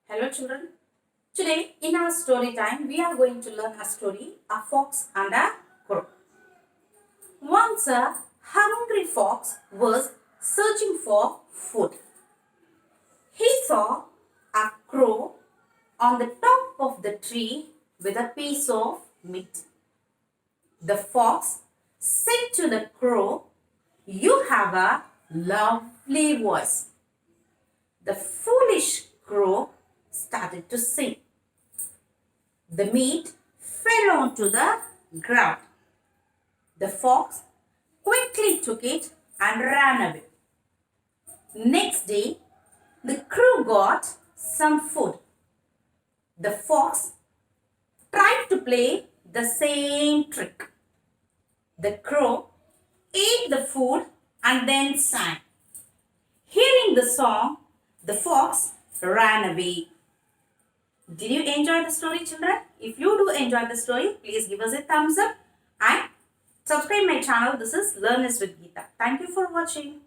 Hello children. Today in our story time we are going to learn a story, a fox and a crow. Once a hungry fox was searching for food. He saw a crow on the top of the tree with a piece of meat. The fox said to the crow, "You have a lovely voice." The foolish crow started to sing. The meat fell onto the ground. The fox quickly took it and ran away. Next day, the crow got some food. The fox tried to play the same trick. The crow ate the food and then sang. Hearing the song, the fox ran away. Did you enjoy the story, children? If you do enjoy the story, please give us a thumbs up and subscribe my channel. This is Learn with Geetha. Thank you for watching.